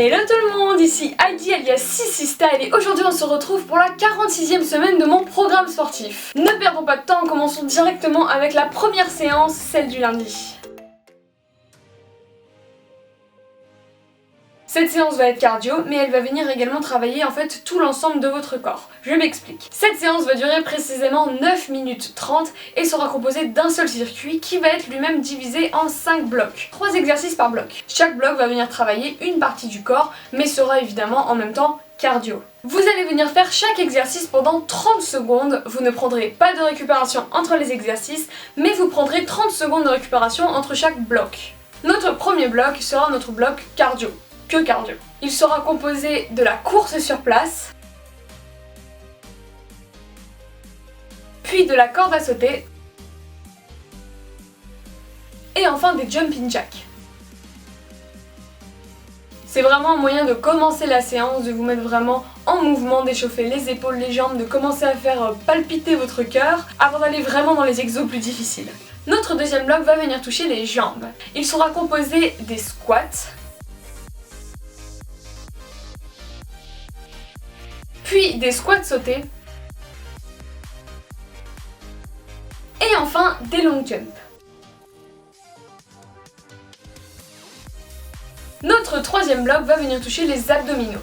Hello tout le monde, ici Heidi alias Sissi Style et aujourd'hui on se retrouve pour la 46e semaine de mon programme sportif. Ne perdons pas de temps, commençons directement avec la première séance, celle du lundi. Cette séance va être cardio, mais elle va venir également travailler en fait tout l'ensemble de votre corps. Je m'explique. Cette séance va durer précisément 9 minutes 30 et sera composée d'un seul circuit qui va être lui-même divisé en 5 blocs. 3 exercices par bloc. Chaque bloc va venir travailler une partie du corps, mais sera évidemment en même temps cardio. Vous allez venir faire chaque exercice pendant 30 secondes, vous ne prendrez pas de récupération entre les exercices, mais vous prendrez 30 secondes de récupération entre chaque bloc. Notre premier bloc sera notre bloc cardio. Cardio. Il sera composé de la course sur place, puis de la corde à sauter, et enfin des jumping jacks. C'est vraiment un moyen de commencer la séance, de vous mettre vraiment en mouvement, d'échauffer les épaules, les jambes, de commencer à faire palpiter votre cœur avant d'aller vraiment dans les exos plus difficiles. Notre deuxième bloc va venir toucher les jambes. Il sera composé des squats, puis des squats sautés, et enfin des long jumps. Notre troisième bloc va venir toucher les abdominaux.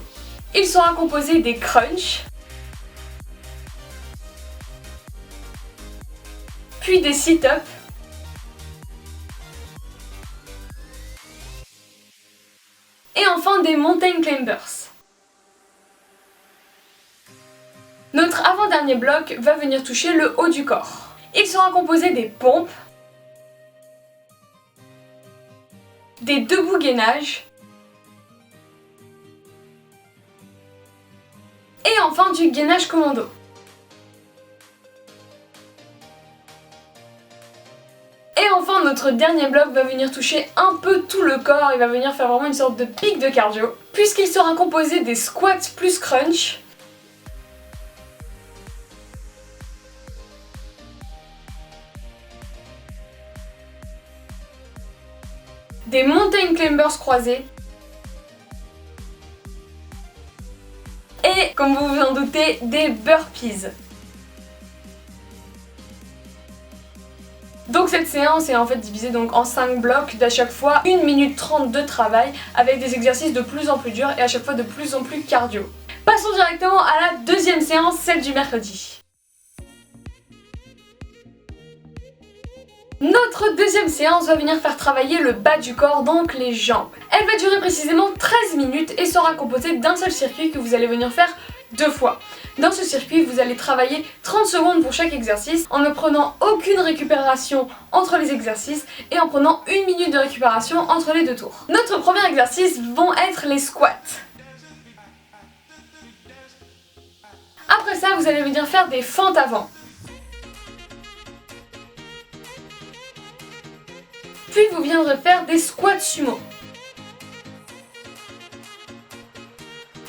Il sera composé des crunchs, puis des sit-ups, et enfin des mountain climbers. Notre avant-dernier bloc va venir toucher le haut du corps. Il sera composé des pompes, des debout gainage et enfin du gainage commando. Et enfin notre dernier bloc va venir toucher un peu tout le corps, il va venir faire vraiment une sorte de pic de cardio, puisqu'il sera composé des squats plus crunch, des mountain climbers croisés et, comme vous vous en doutez, des burpees. Donc cette séance est en fait divisée donc en 5 blocs d'à chaque fois 1 minute 30 de travail avec des exercices de plus en plus durs et à chaque fois de plus en plus cardio. Passons directement à la deuxième séance, celle du mercredi. Notre deuxième séance va venir faire travailler le bas du corps, donc les jambes. Elle va durer précisément 13 minutes et sera composée d'un seul circuit que vous allez venir faire 2 fois. Dans ce circuit, vous allez travailler 30 secondes pour chaque exercice en ne prenant aucune récupération entre les exercices et en prenant 1 minute de récupération entre les 2 tours. Notre premier exercice vont être les squats. Après ça, vous allez venir faire des fentes avant. Puis vous viendrez faire des squats sumo.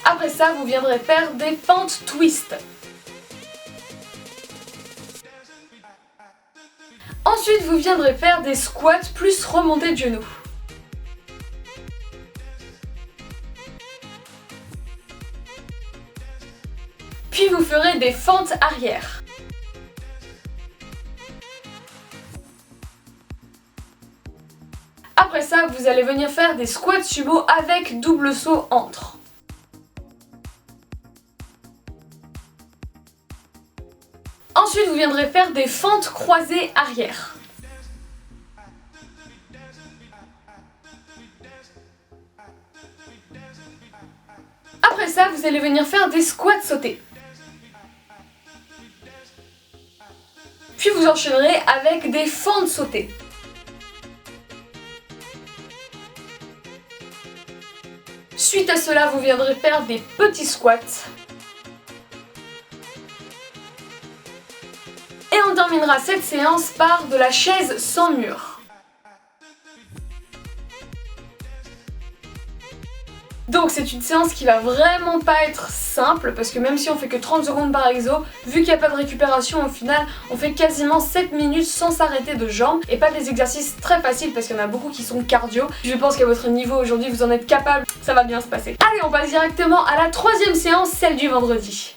Après ça, vous viendrez faire des fentes twist. Ensuite, vous viendrez faire des squats plus remontée de genoux. Puis vous ferez des fentes arrière. Après ça, vous allez venir faire des squats sumo avec double saut entre. Ensuite, vous viendrez faire des fentes croisées arrière. Après ça, vous allez venir faire des squats sautés. Puis vous enchaînerez avec des fentes sautées. Suite à cela, vous viendrez faire des petits squats. Et on terminera cette séance par de la chaise sans mur. Donc c'est une séance qui va vraiment pas être simple parce que même si on fait que 30 secondes par exo, vu qu'il n'y a pas de récupération au final, on fait quasiment 7 minutes sans s'arrêter de jambes et pas des exercices très faciles parce qu'il y en a beaucoup qui sont cardio. Je pense qu'à votre niveau aujourd'hui vous en êtes capable, ça va bien se passer. Allez, on passe directement à la troisième séance, celle du vendredi.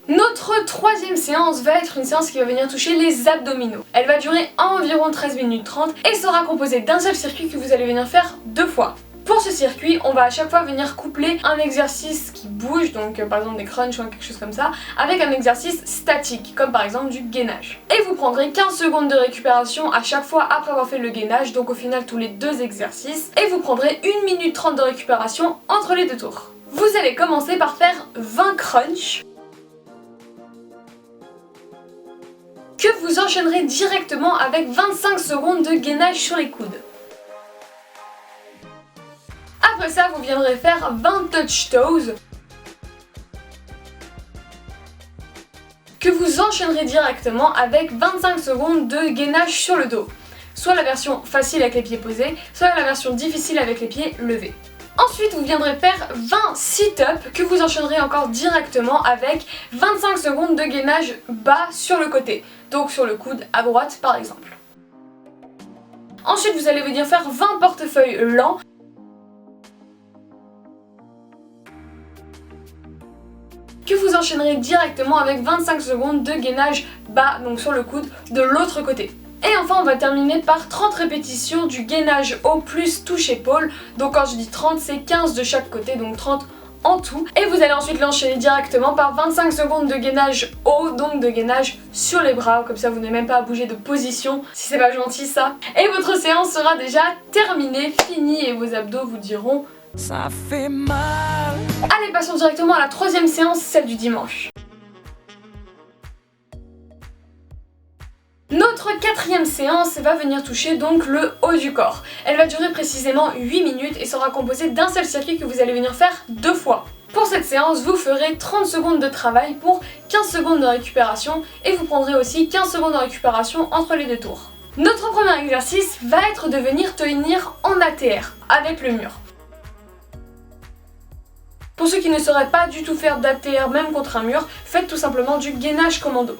Notre troisième séance va être une séance qui va venir toucher les abdominaux. Elle va durer environ 13 minutes 30 et sera composée d'un seul circuit que vous allez venir faire 2 fois. Pour ce circuit, on va à chaque fois venir coupler un exercice qui bouge, donc par exemple des crunchs ou quelque chose comme ça, avec un exercice statique, comme par exemple du gainage. Et vous prendrez 15 secondes de récupération à chaque fois après avoir fait le gainage, donc au final tous les 2 exercices, et vous prendrez 1 minute 30 de récupération entre les 2 tours. Vous allez commencer par faire 20 crunchs, que vous enchaînerez directement avec 25 secondes de gainage sur les coudes. Après ça, vous viendrez faire 20 touch toes que vous enchaînerez directement avec 25 secondes de gainage sur le dos. Soit la version facile avec les pieds posés, soit la version difficile avec les pieds levés. Ensuite, vous viendrez faire 20 sit-ups que vous enchaînerez encore directement avec 25 secondes de gainage bas sur le côté, donc sur le coude à droite par exemple. Ensuite, vous allez venir faire 20 portefeuilles lents que vous enchaînerez directement avec 25 secondes de gainage bas, donc sur le coude, de l'autre côté. Et enfin on va terminer par 30 répétitions du gainage haut plus touche épaule. Donc quand je dis 30, c'est 15 de chaque côté, donc 30 en tout. Et vous allez ensuite l'enchaîner directement par 25 secondes de gainage haut, donc de gainage sur les bras, comme ça vous n'avez même pas à bouger de position, si c'est pas gentil ça. Et votre séance sera déjà terminée, finie, et vos abdos vous diront ça fait mal. Allez, passons directement à la troisième séance, celle du dimanche. Notre quatrième séance va venir toucher donc le haut du corps. Elle va durer précisément 8 minutes et sera composée d'un seul circuit que vous allez venir faire 2 fois. Pour cette séance, vous ferez 30 secondes de travail pour 15 secondes de récupération et vous prendrez aussi 15 secondes de récupération entre les 2 tours. Notre premier exercice va être de venir tenir en ATR avec le mur. Pour ceux qui ne sauraient pas du tout faire d'ATR même contre un mur, faites tout simplement du gainage commando.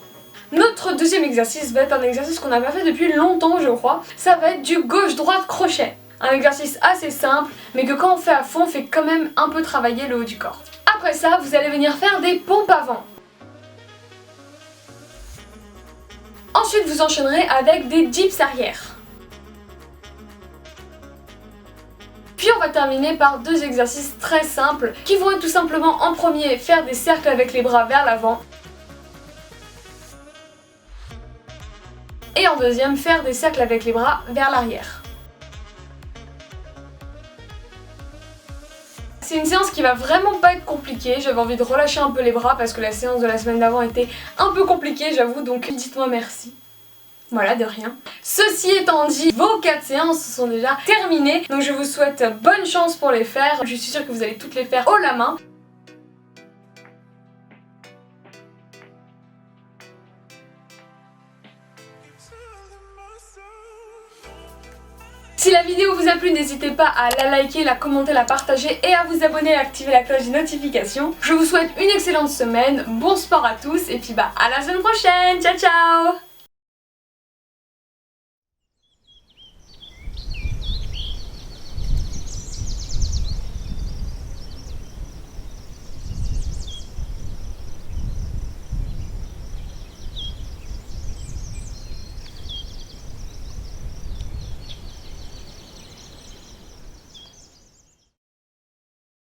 Notre deuxième exercice va être un exercice qu'on n'a pas fait depuis longtemps je crois, ça va être du gauche-droite crochet. Un exercice assez simple, mais que quand on fait à fond, fait quand même un peu travailler le haut du corps. Après ça, vous allez venir faire des pompes avant. Ensuite, vous enchaînerez avec des dips arrière. Puis on va terminer par 2 exercices très simples qui vont être tout simplement en premier faire des cercles avec les bras vers l'avant. Et en deuxième, faire des cercles avec les bras vers l'arrière. C'est une séance qui va vraiment pas être compliquée, j'avais envie de relâcher un peu les bras parce que la séance de la semaine d'avant était un peu compliquée j'avoue, donc dites-moi merci. Voilà, de rien. Ceci étant dit, vos 4 séances sont déjà terminées, donc je vous souhaite bonne chance pour les faire. Je suis sûre que vous allez toutes les faire haut la main. Si la vidéo vous a plu, n'hésitez pas à la liker, la commenter, la partager et à vous abonner et à activer la cloche de notification. Je vous souhaite une excellente semaine, bon sport à tous et puis à la semaine prochaine, ciao ciao!